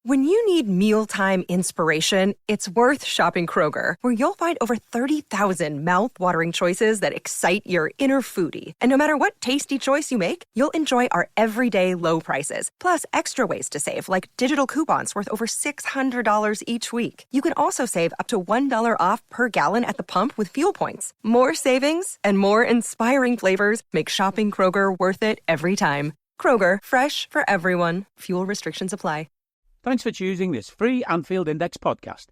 When you need mealtime inspiration, it's worth shopping Kroger, where you'll find over 30,000 mouth-watering choices that excite your inner foodie. And no matter what tasty choice you make, you'll enjoy our everyday low prices, plus extra ways to save, like digital coupons worth over $600 each week. You can also save up to $1 off per gallon at the pump with fuel points. More savings and more inspiring flavors make shopping Kroger worth it every time. Kroger, fresh for everyone. Fuel restrictions apply. Thanks for choosing this free Anfield Index podcast.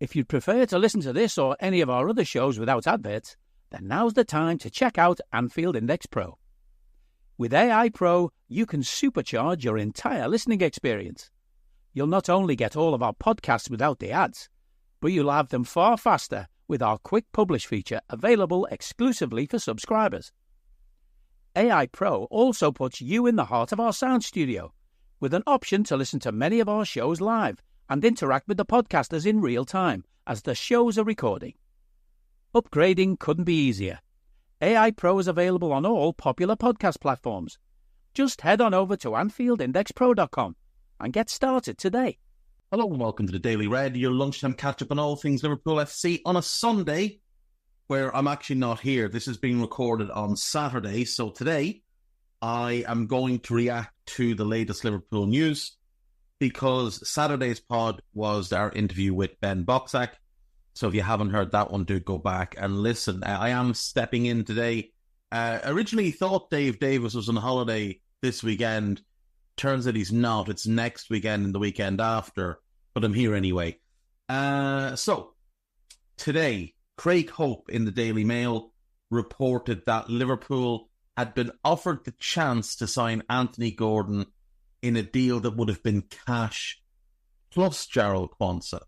If you'd prefer to listen to this or any of our other shows without adverts, then now's the time to check out Anfield Index Pro. With AI Pro, you can supercharge your entire listening experience. You'll not only get all of our podcasts without the ads, but you'll have them far faster with our Quick Publish feature available exclusively for subscribers. AI Pro also puts you in the heart of our sound studio, with an option to listen to many of our shows live and interact with the podcasters in real time as the shows are recording. Upgrading couldn't be easier. AI Pro is available on all popular podcast platforms. Just head on over to AnfieldIndexPro.com and get started today. Hello and welcome to the Daily Red, your lunchtime catch-up on all things Liverpool FC on a Sunday where I'm actually not here. This is being recorded on Saturday, so today I am going to react to the latest Liverpool news because Saturday's pod was our interview with Ben Boxak. So if you haven't heard that one, do go back and listen. I am stepping in today. Originally thought Dave Davis was on holiday this weekend. Turns out he's not. It's next weekend and the weekend after, but I'm here anyway. So today, Craig Hope in the Daily Mail reported that Liverpool had been offered the chance to sign Anthony Gordon in a deal that would have been cash plus Jarrell Quansah,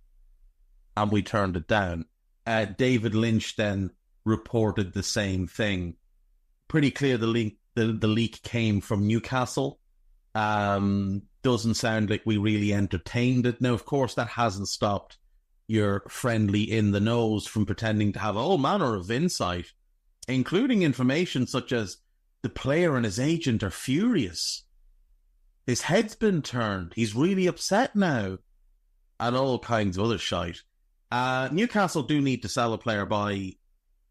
and we turned it down. David Lynch then reported the same thing. Pretty clear the leak came from Newcastle. Doesn't sound like we really entertained it. Now, of course, that hasn't stopped your friendly in the nose from pretending to have all manner of insight, including information such as the player and his agent are furious. His head's been turned. He's really upset now. And all kinds of other shite. Newcastle do need to sell a player by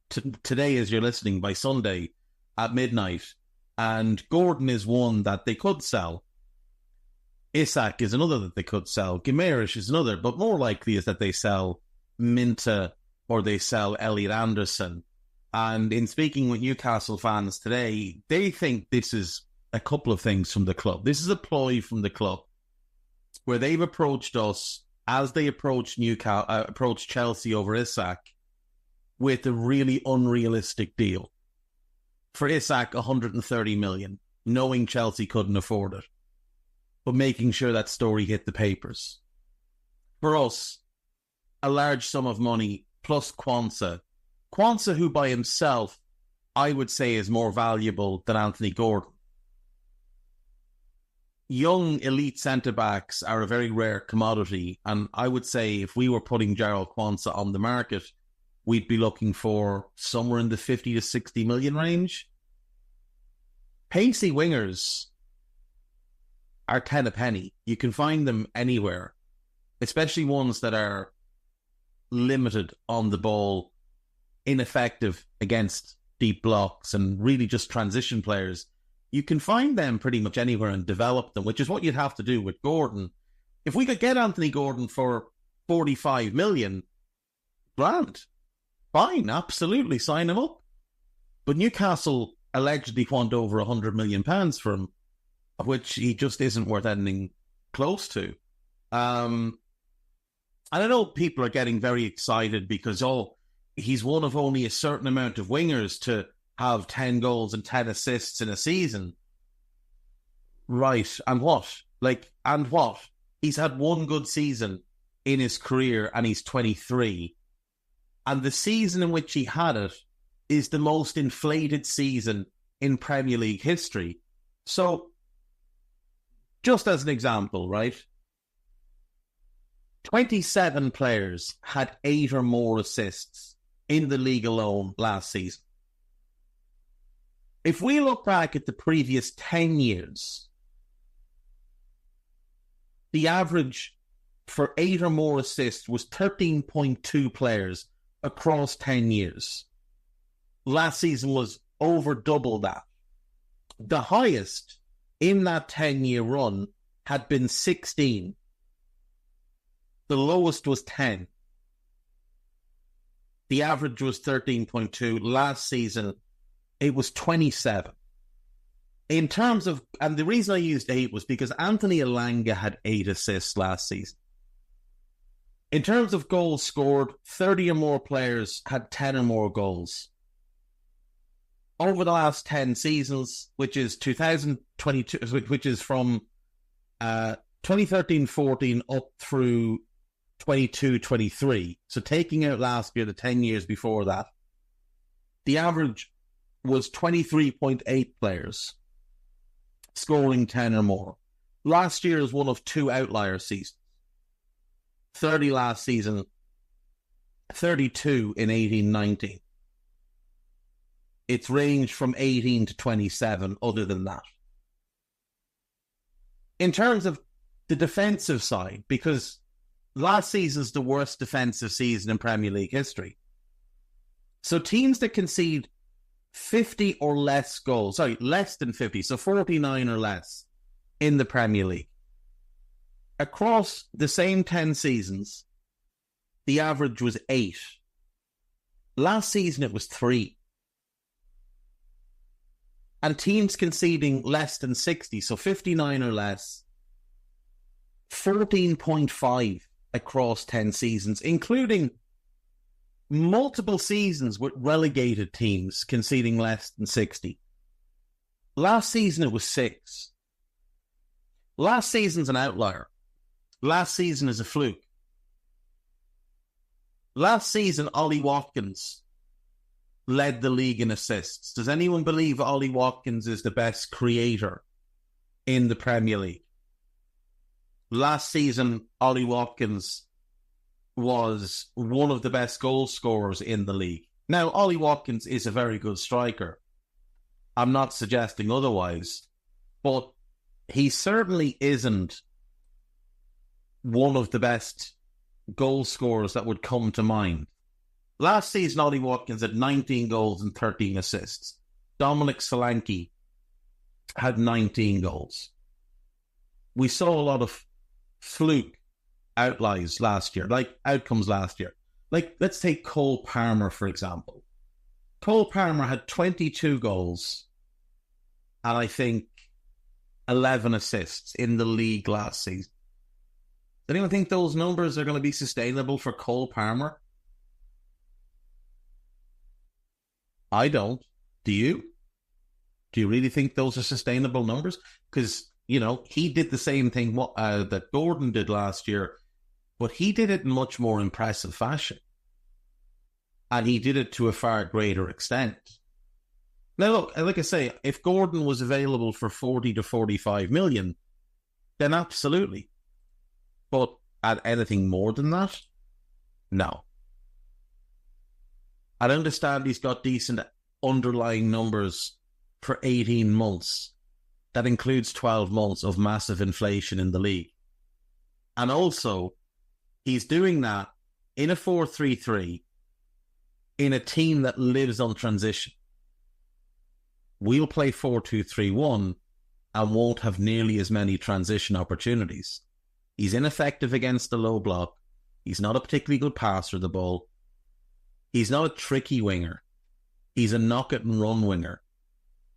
today, as you're listening, by Sunday at midnight. And Gordon is one that they could sell. Isak is another that they could sell. Guimaraes is another. But more likely is that they sell Minta or they sell Elliot Anderson. And in speaking with Newcastle fans today, they think this is a couple of things from the club. This is a ploy from the club where they've approached us as they approached approached Chelsea over Isak with a really unrealistic deal. For Isak, 130 million, knowing Chelsea couldn't afford it, but making sure that story hit the papers. For us, a large sum of money plus Quansah. Quansah, who by himself, I would say is more valuable than Anthony Gordon. Young elite centre-backs are a very rare commodity, and I would say if we were putting Jarrell Quansah on the market, we'd be looking for somewhere in the 50 to 60 million range. Pacey wingers are 10 a penny. You can find them anywhere, especially ones that are limited on the ball, ineffective against deep blocks, and really just transition players. You can find them pretty much anywhere and develop them, which is what you'd have to do with Gordon. If we could get Anthony Gordon for 45 million, grand. Fine, absolutely, sign him up. But Newcastle allegedly want over £100 million for him, which he just isn't worth anything close to. And I know people are getting very excited because, he's one of only a certain amount of wingers to have 10 goals and 10 assists in a season. Right, and what? And what? He's had one good season in his career and he's 23. And the season in which he had it is the most inflated season in Premier League history. So, just as an example, right? 27 players had 8 or more assists in the league alone last season. If we look back at the previous 10 years, the average for 8 or more assists was 13.2 players across 10 years. Last season was over double that. The highest in that 10-year run had been 16. The lowest was 10. The average was 13.2. Last season, it was 27. In terms of, and the reason I used 8 was because Anthony Elanga had 8 assists last season. In terms of goals scored, 30 or more players had 10 or more goals. Over the last 10 seasons, which is 2022, which is from 2013-14 up through 22-23. So taking out last year, the 10 years before that, the average was 23.8 players scoring 10 or more. Last year is one of 2 outlier seasons. 30 last season, 32 in 18-19. It's ranged from 18 to 27 other than that. In terms of the defensive side, because last season's the worst defensive season in Premier League history. So teams that concede 50 or less goals, less than 50, so 49 or less in the Premier League. Across the same 10 seasons, the average was 8. Last season, it was 3. And teams conceding less than 60, so 59 or less, 14.5 across 10 seasons, including multiple seasons with relegated teams conceding less than 60. Last season, it was 6. Last season's an outlier. Last season is a fluke. Last season, Ollie Watkins led the league in assists. Does anyone believe Ollie Watkins is the best creator in the Premier League? Last season, Ollie Watkins was one of the best goal scorers in the league. Now, Ollie Watkins is a very good striker. I'm not suggesting otherwise, but he certainly isn't one of the best goal scorers that would come to mind. Last season, Ollie Watkins had 19 goals and 13 assists. Dominic Solanke had 19 goals. We saw a lot of fluke outliers last year, like outcomes last year. Like, let's take Cole Palmer, for example. Cole Palmer had 22 goals and I think 11 assists in the league last season. Does anyone think those numbers are going to be sustainable for Cole Palmer? I don't. Do you? Do you really think those are sustainable numbers? Because, you know, he did the same thing that Gordon did last year, but he did it in much more impressive fashion. And he did it to a far greater extent. Now, look, like I say, if Gordon was available for 40 to 45 million, then absolutely. But at anything more than that, no. I understand he's got decent underlying numbers for 18 months. That includes 12 months of massive inflation in the league. And also, he's doing that in a 4-3-3 in a team that lives on transition. We'll play 4-2-3-1 and won't have nearly as many transition opportunities. He's ineffective against the low block. He's not a particularly good passer of the ball. He's not a tricky winger. He's a knock-it-and-run winger.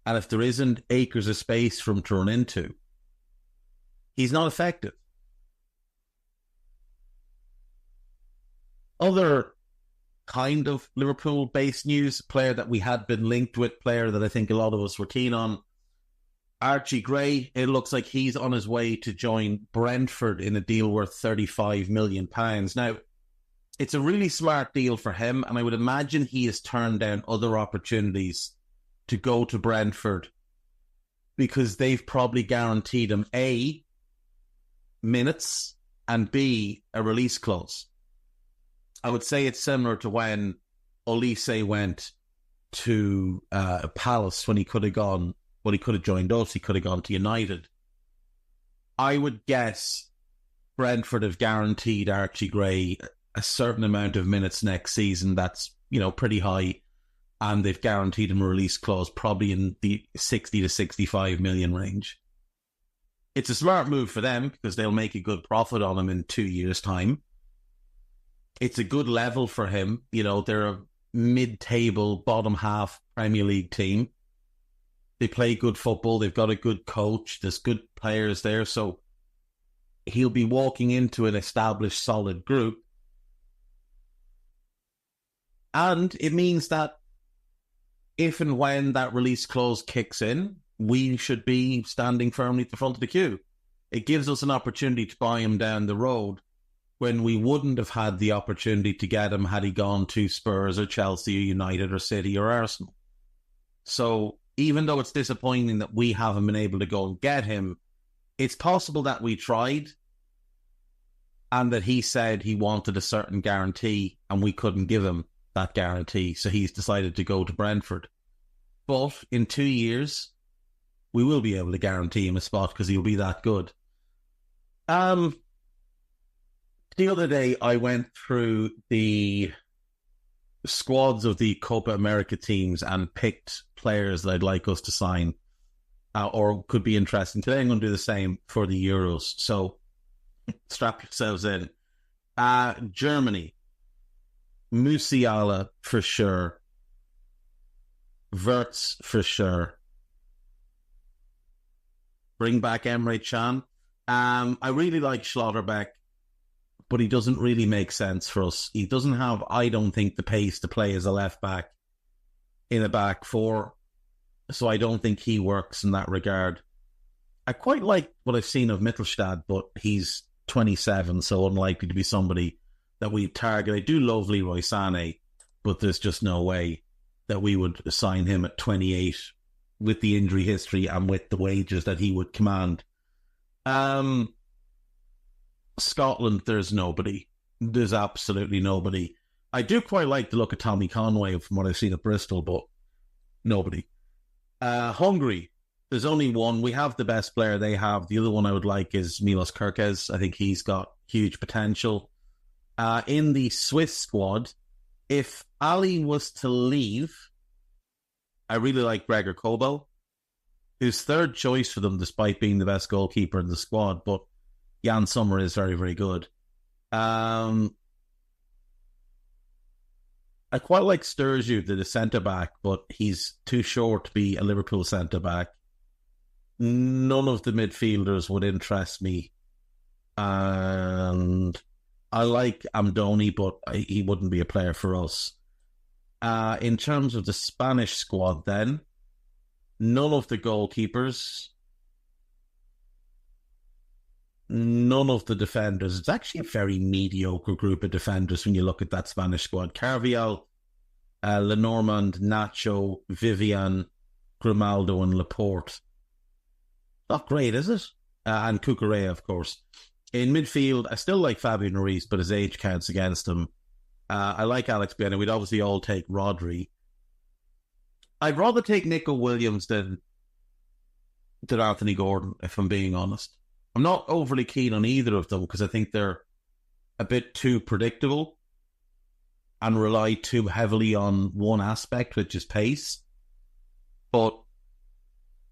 And if there isn't acres of space for him to run into, he's not effective. Other kind of Liverpool-based news, player that we had been linked with, player that I think a lot of us were keen on, Archie Gray. It looks like he's on his way to join Brentford in a deal worth £35 million. Now, it's a really smart deal for him, and I would imagine he has turned down other opportunities to go to Brentford because they've probably guaranteed him A, minutes, and B, a release clause. I would say it's similar to when Olise went to Palace when he could have gone, well, he could have joined us, he could have gone to United. I would guess Brentford have guaranteed Archie Gray a certain amount of minutes next season that's, pretty high, and they've guaranteed him a release clause probably in the 60 to 65 million range. It's a smart move for them because they'll make a good profit on him in 2 years' time. It's a good level for him. They're a mid-table, bottom half Premier League team. They play good football. They've got a good coach. There's good players there. So he'll be walking into an established, solid group. And it means that if and when that release clause kicks in, we should be standing firmly at the front of the queue. It gives us an opportunity to buy him down the road when we wouldn't have had the opportunity to get him had he gone to Spurs or Chelsea or United or City or Arsenal. So even though it's disappointing that we haven't been able to go and get him, it's possible that we tried and that he said he wanted a certain guarantee and we couldn't give him that guarantee. So he's decided to go to Brentford. But in 2 years, we will be able to guarantee him a spot because he'll be that good. The other day, I went through the squads of the Copa America teams and picked players that I'd like us to sign or could be interesting. Today, I'm going to do the same for the Euros. So strap yourselves in. Germany, Musiala for sure. Wirtz for sure. Bring back Emre Can. I really like Schlotterbeck, but he doesn't really make sense for us. He doesn't have, I don't think, the pace to play as a left back in a back four. So I don't think he works in that regard. I quite like what I've seen of Mittelstadt, but he's 27, so unlikely to be somebody that we target. I do love Leroy Sané, but there's just no way that we would sign him at 28 with the injury history and with the wages that he would command. Scotland, there's nobody. There's absolutely nobody. I do quite like the look of Tommy Conway from what I've seen at Bristol, but nobody. Hungary, there's only one. We have the best player they have. The other one I would like is Milos Kerkez. I think he's got huge potential. In the Swiss squad, if Ali was to leave, I really like Gregor Kobel, who's third choice for them despite being the best goalkeeper in the squad, but Jan Sommer is very, very good. I quite like Sturgeon, the centre-back, but he's too short to be a Liverpool centre-back. None of the midfielders would interest me. And I like Amdoni, but he wouldn't be a player for us. In terms of the Spanish squad then, none of the goalkeepers, none of the defenders. It's actually a very mediocre group of defenders when you look at that Spanish squad. Carvajal, Lenormand, Nacho, Vivian, Grimaldo and Laporte. Not great, is it? And Cucurella, of course. In midfield, I still like Fabian Ruiz, but his age counts against him. I like Alex Bennett. We'd obviously all take Rodri. I'd rather take Nico Williams than Anthony Gordon, if I'm being honest. I'm not overly keen on either of them because I think they're a bit too predictable and rely too heavily on one aspect, which is pace. But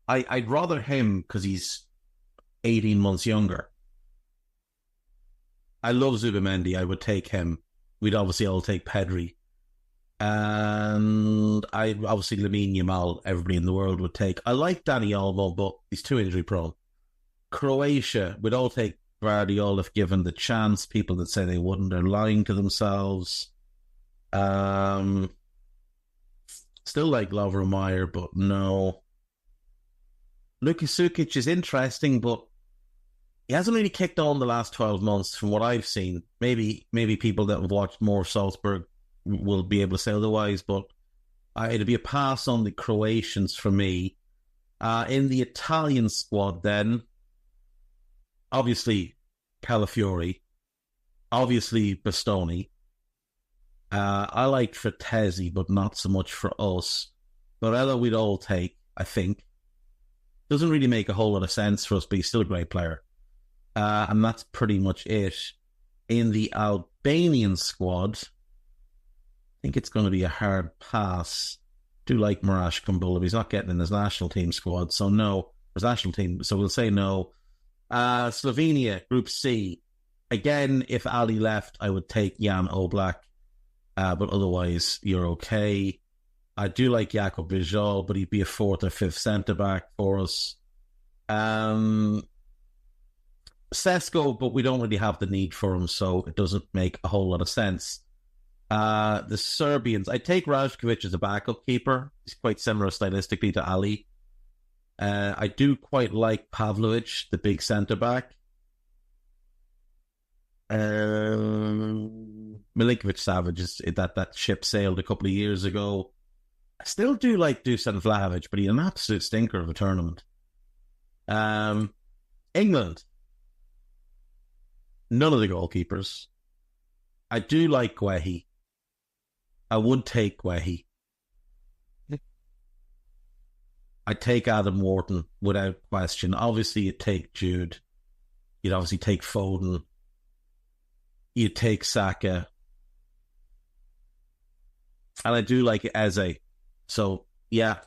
I'd rather him because he's 18 months younger. I love Zubimendi. I would take him. We'd obviously all take Pedri. And obviously Lamine Yamal, everybody in the world would take. I like Dani Olmo, but he's too injury prone. Croatia, we'd all take Guardiola if given the chance. People that say they wouldn't are lying to themselves. Still like Lovro Meyer, but no. Luka Sukic is interesting, but he hasn't really kicked on the last 12 months from what I've seen. Maybe people that have watched more of Salzburg will be able to say otherwise, but it'll be a pass on the Croatians for me. In the Italian squad then, obviously Calafiori, obviously Bastoni. I liked Frattesi, but not so much for us. Barella we'd all take, I think. Doesn't really make a whole lot of sense for us, but he's still a great player. And that's pretty much it. In the Albanian squad, I think it's going to be a hard pass. Do like Marash Kumbula. He's not getting in his national team squad, so no. His national team, so we'll say no. Slovenia, Group C. Again, if Ali left, I would take Jan Oblak, but otherwise, you're okay. I do like Jakub Vijol, but he'd be a 4th or 5th centre-back for us. Sesko, but we don't really have the need for him, so it doesn't make a whole lot of sense. The Serbians, I take Rajkovic as a backup keeper. He's quite similar stylistically to Ali. I do quite like Pavlovic, the big centre-back. Milinkovic-Savic, that ship sailed a couple of years ago. I still do like Dusan Vlahovic, but he's an absolute stinker of a tournament. England. None of the goalkeepers. I do like Guehi. I would take Guehi. I'd take Adam Wharton without question. Obviously, you'd take Jude. You'd obviously take Foden. You'd take Saka. And I do like Eze. So, yeah.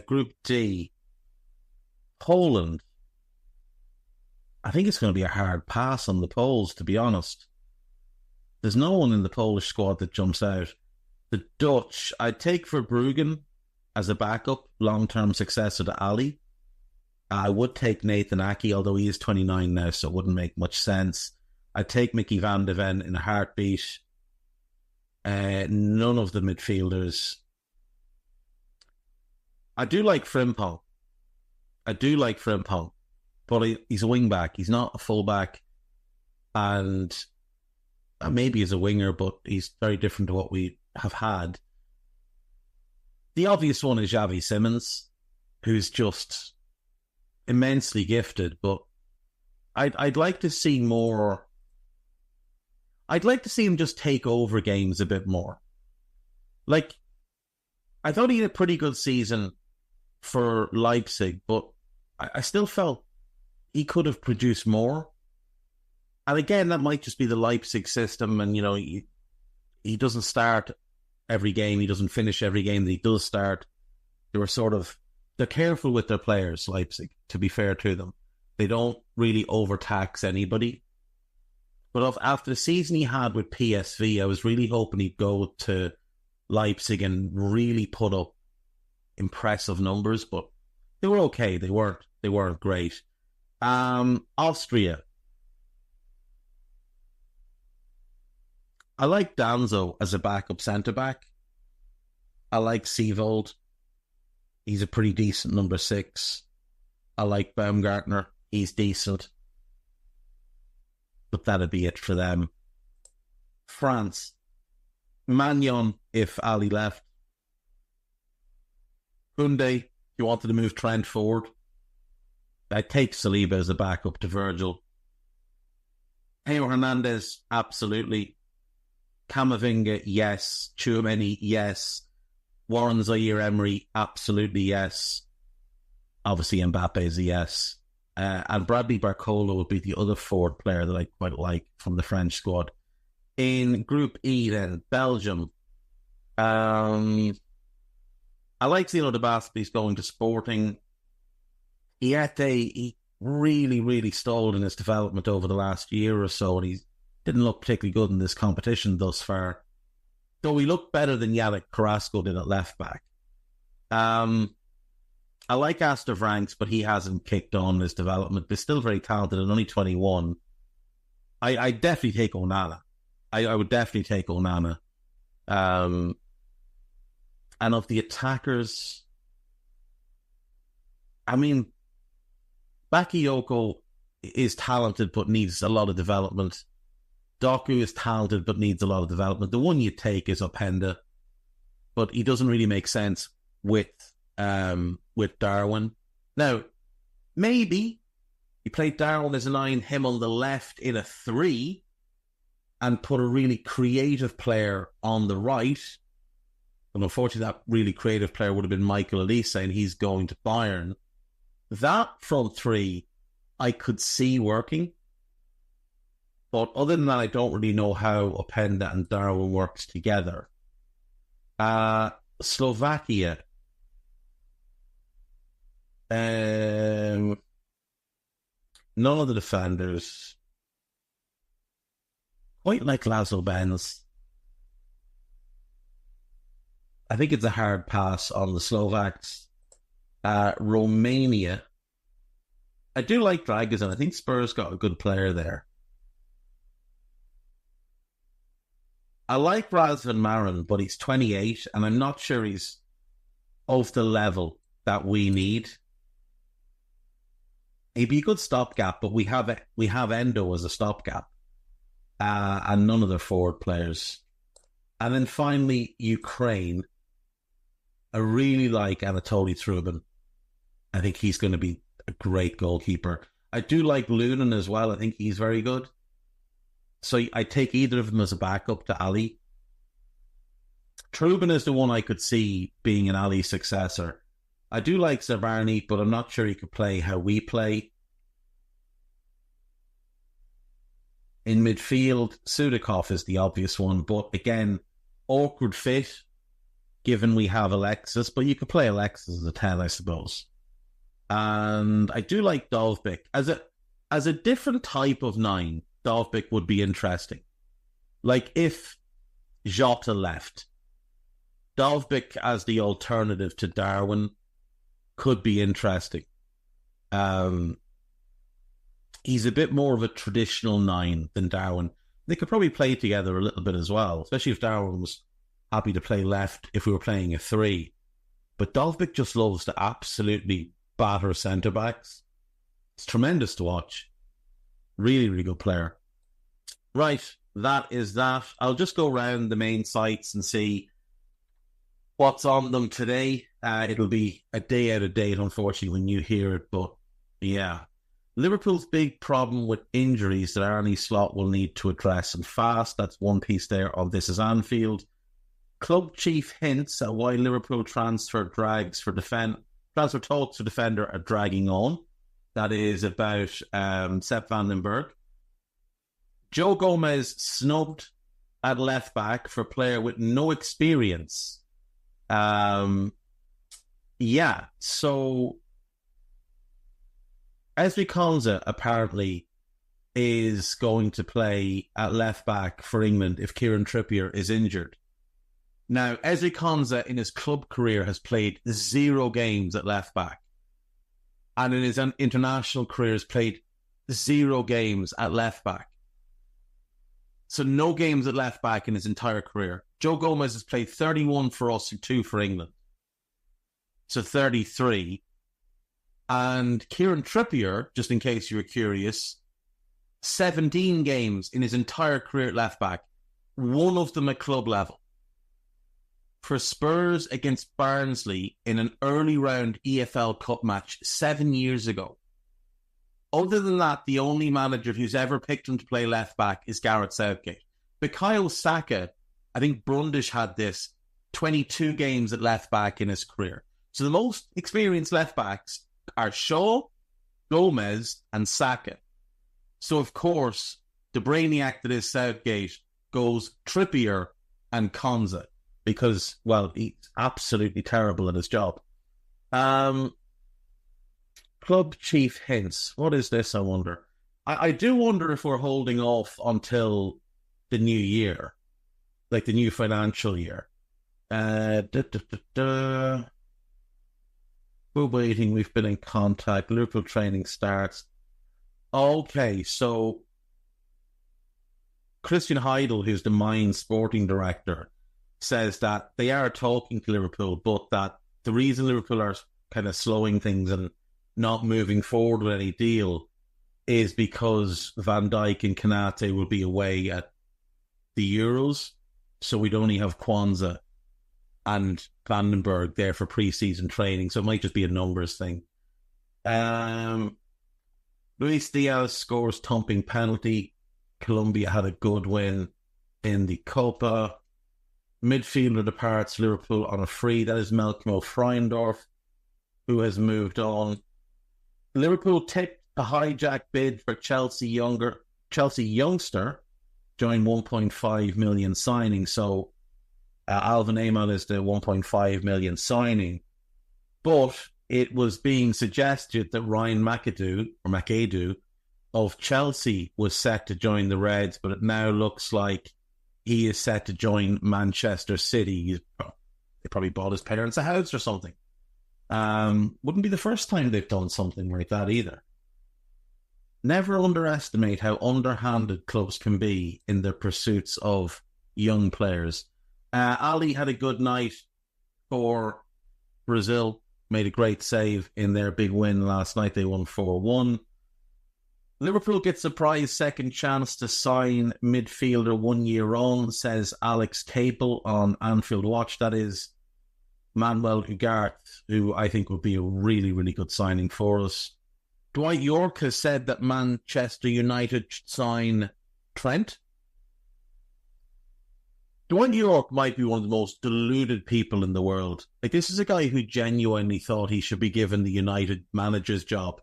Group D. Poland. I think it's going to be a hard pass on the Poles, to be honest. There's no one in the Polish squad that jumps out. The Dutch, I'd take Verbruggen as a backup, long-term successor to Ali. I would take Nathan Aki, although he is 29 now, so it wouldn't make much sense. I'd take Mickey van de Ven in a heartbeat. None of the midfielders. I do like Frimpong. But he's a wing-back. He's not a full-back. And maybe he's a winger, but he's very different to what we have had. The obvious one is Xavi Simons, who's just immensely gifted, but I'd like to see more. I'd like to see him just take over games a bit more. Like, I thought he had a pretty good season for Leipzig, but I still felt he could have produced more. And again, that might just be the Leipzig system, and, he doesn't start every game, he doesn't finish every game that he does start. They're careful with their players, Leipzig, to be fair to them. They don't really overtax anybody. But after the season he had with PSV, I was really hoping he'd go to Leipzig and really put up impressive numbers, but they were okay. They weren't great. Austria. I like Danzo as a backup centre-back. I like Sievold. He's a pretty decent number 6. I like Baumgartner. He's decent. But that'd be it for them. France. Magnon, if Ali left. Koundé, you wanted to move Trent forward. I'd take Saliba as a backup to Virgil. Teo Hernandez, absolutely. Camavinga, yes. Tchouameni, yes. Warren Zaire-Emery, absolutely yes. Obviously, Mbappe is a yes. And Bradley Barcola would be the other forward player that I quite like from the French squad. In Group E, then, Belgium. I like Zeno de Baspi's going to Sporting. He really, really stalled in his development over the last year or so, and he didn't look particularly good in this competition thus far. Though he looked better than Yannick Carrasco did at left back. I like Astor Franks, but he hasn't kicked on his development. He's still very talented and only 21. I definitely take Onana. I would definitely take Onana. And of the attackers, I mean, Bakayoko is talented but needs a lot of development. Doku is talented but needs a lot of development. The one you take is Openda, but he doesn't really make sense with Darwin. Now, maybe you play Darwin as a 9, him on the left in a 3, and put a really creative player on the right. And unfortunately, that really creative player would have been Michael Olise, and he's going to Bayern. That front 3 I could see working. But other than that, I don't really know how Openda and Darwin works together. Slovakia. None of the defenders. Quite like Laszlo Benz. I think it's a hard pass on the Slovaks. Romania. I do like Dragosin. I think Spurs got a good player there. I like Razvan Marin, but he's 28, and I'm not sure he's of the level that we need. He'd be a good stopgap, but we have Endo as a stopgap, and none of the forward players. And then finally, Ukraine. I really like Anatoly Trubin. I think he's going to be a great goalkeeper. I do like Lunin as well. I think he's very good. So I take either of them as a backup to Ali. Trubin is the one I could see being an Ali successor. I do like Zabarny, but I'm not sure he could play how we play. In midfield, Sudakov is the obvious one, but again, awkward fit, given we have Alexis, but you could play Alexis as a 10, I suppose. And I do like Dovbyk. As a different type of 9, Dovbyk would be interesting. Like if Jota left, Dovbyk as the alternative to Darwin could be interesting. He's a bit more of a traditional 9 than Darwin. They could probably play together a little bit as well, especially if Darwin was happy to play left if we were playing a 3. But Dovbyk just loves to absolutely batter centre-backs. It's tremendous to watch. Really, really good player. Right, that is that. I'll just go around the main sites and see what's on them today. It'll be a day out of date, unfortunately, when you hear it. But yeah, Liverpool's big problem with injuries that Arne Slot will need to address, and fast. That's one piece there on This Is Anfield. Club chief hints at why Liverpool transfer talks for defender are dragging on. That is about Sepp van den Berg. Joe Gomez snubbed at left back for player with no experience. So Ezri Konsa apparently is going to play at left back for England if Kieran Trippier is injured. Now, Ezri Konsa in his club career has played 0 games at left back. And in his international career has played 0 games at left back. So no games at left back in his entire career. Joe Gomez has played 31 for us and 2 for England. So 33. And Kieran Trippier, just in case you were curious, 17 games in his entire career at left back. One of them at club level. For Spurs against Barnsley in an early round EFL Cup match 7 years ago. Other than that, the only manager who's ever picked him to play left back is Gareth Southgate. Bukayo Saka, I think Brundish had this, 22 games at left back in his career. So the most experienced left backs are Shaw, Gomez, and Saka. So of course, the brainiac that is Southgate goes Trippier and Konsa because, well, he's absolutely terrible at his job. Club chief hints. What is this, I wonder? I do wonder if we're holding off until the new year, like the new financial year. We're waiting. We've been in contact. Liverpool training starts. Okay, so Christian Heidel, who's the Mainz sporting director, says that they are talking to Liverpool, but that the reason Liverpool are kind of slowing things and not moving forward with any deal is because Van Dijk and Konate will be away at the Euros, so we'd only have Quansah and Vandenberg there for pre-season training, so it might just be a numbers thing. Luis Diaz scores thumping penalty. Colombia had a good win in the Copa. Midfielder departs Liverpool on a free. That is Malcolm Freundorf, who has moved on. Liverpool tipped A hijack bid for Chelsea youngster joined 1.5 million signing. So Alvin Amon is the 1.5 million signing. But it was being suggested that Ryan McAdoo of Chelsea was set to join the Reds, but it now looks like he is set to join Manchester City. They probably bought his parents a house or something. Wouldn't be the first time they've done something like that either. Never underestimate how underhanded clubs can be in their pursuits of young players. Ali had a good night for Brazil, made a great save in their big win last night. They won 4-1. Liverpool get surprise second chance to sign midfielder 1 year on, says Alex Capel on Anfield Watch. That is Manuel Ugarte, who I think would be a really, really good signing for us. Dwight York has said that Manchester United should sign Trent. Dwight York might be one of the most deluded people in the world. Like, this is a guy who genuinely thought he should be given the United manager's job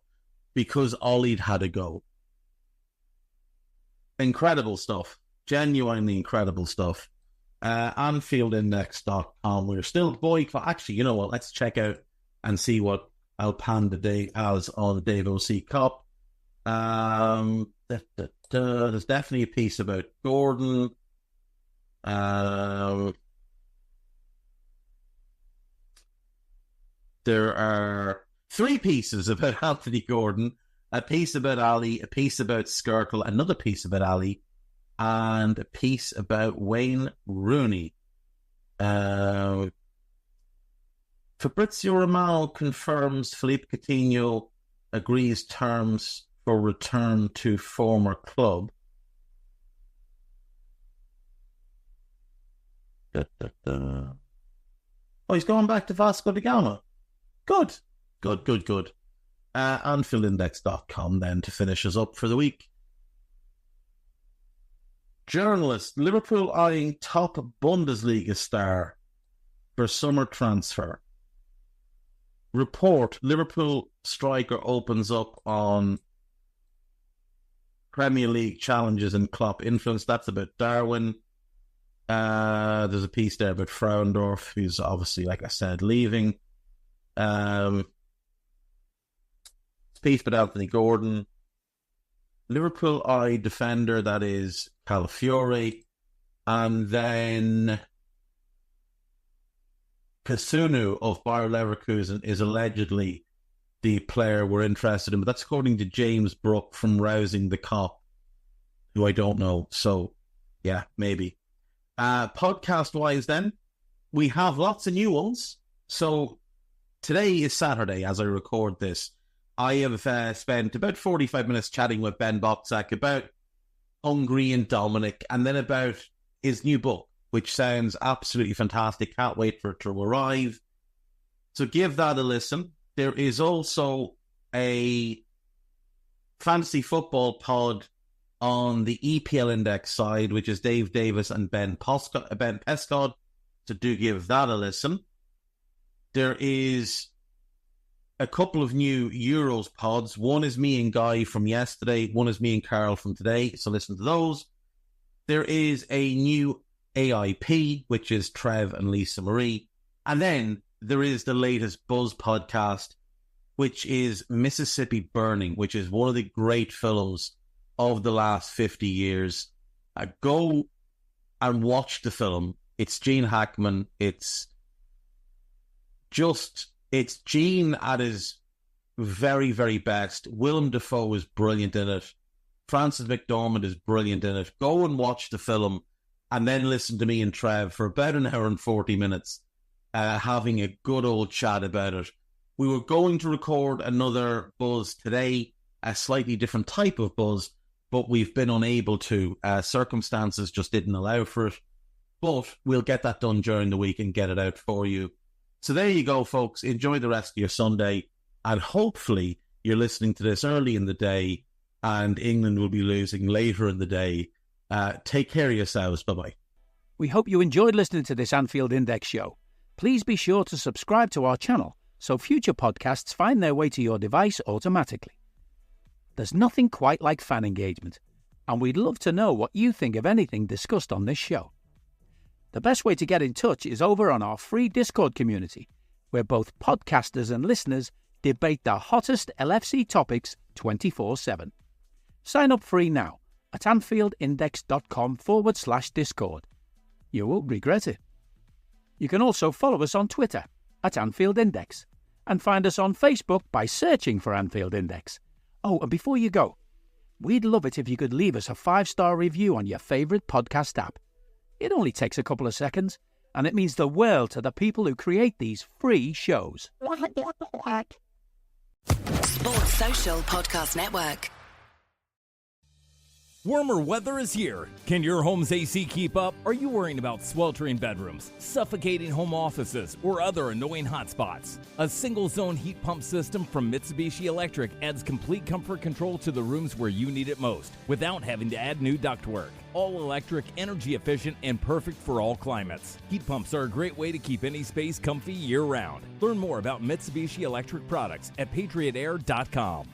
because Ollie'd had a go. Incredible stuff. Genuinely incredible stuff. AnfieldIndex.com. We're still boycott. Actually, you know what? Let's check out and see what Alpanda Day has on the Dave O.C. Cup. There's definitely a piece about Gordon. There are 3 pieces about Anthony Gordon, a piece about Ali, a piece about Skirtle, another piece about Ali, and a piece about Wayne Rooney. Fabrizio Romano confirms Philippe Coutinho agrees terms for return to former club. Oh, he's going back to Vasco da Gama. Good. AnfieldIndex.com then to finish us up for the week. Journalist, Liverpool eyeing top Bundesliga star for summer transfer. Report, Liverpool striker opens up on Premier League challenges and Klopp influence. That's about Darwin. There's a piece there about Frauendorf, who's obviously, like I said, leaving. Piece about Anthony Gordon. Liverpool eye defender, that is Calafiore. And then Kasunu of Bayer Leverkusen is allegedly the player we're interested in. But that's according to James Brook from Rousing the Cop, who I don't know. So, yeah, maybe. Podcast-wise then, we have lots of new ones. So today is Saturday as I record this. I have spent about 45 minutes chatting with Ben Boksak about Hungary and Dominic, and then about his new book, which sounds absolutely fantastic. Can't wait for it to arrive. So give that a listen. There is also a fantasy football pod on the EPL Index side, which is Dave Davis and Ben Pescod. So do give that a listen. There is a couple of new Euros pods. One is me and Guy from yesterday. One is me and Carl from today. So listen to those. There is a new AIP, which is Trev and Lisa Marie. And then there is the latest Buzz podcast, which is Mississippi Burning, which is one of the great films of the last 50 years. Go and watch the film. It's Gene Hackman. It's Gene at his very, very best. Willem Dafoe is brilliant in it. Francis McDormand is brilliant in it. Go and watch the film and then listen to me and Trev for about an hour and 40 minutes having a good old chat about it. We were going to record another Buzz today, a slightly different type of Buzz, but we've been unable to. Circumstances just didn't allow for it. But we'll get that done during the week and get it out for you. So there you go, folks. Enjoy the rest of your Sunday. And hopefully you're listening to this early in the day and England will be losing later in the day. Take care of yourselves. Bye-bye. We hope you enjoyed listening to this Anfield Index show. Please be sure to subscribe to our channel so future podcasts find their way to your device automatically. There's nothing quite like fan engagement, and we'd love to know what you think of anything discussed on this show. The best way to get in touch is over on our free Discord community, where both podcasters and listeners debate the hottest LFC topics 24/7. Sign up free now at anfieldindex.com/Discord. You won't regret it. You can also follow us on Twitter at Anfield Index and find us on Facebook by searching for Anfield Index. Oh, and before you go, we'd love it if you could leave us a 5-star review on your favourite podcast app. It only takes a couple of seconds, and it means the world to the people who create these free shows. Sports Social Podcast Network. Warmer weather is here. Can your home's AC keep up? Are you worrying about sweltering bedrooms, suffocating home offices, or other annoying hotspots? A single-zone heat pump system from Mitsubishi Electric adds complete comfort control to the rooms where you need it most, without having to add new ductwork. All electric, energy efficient, and perfect for all climates. Heat pumps are a great way to keep any space comfy year-round. Learn more about Mitsubishi Electric products at patriotair.com.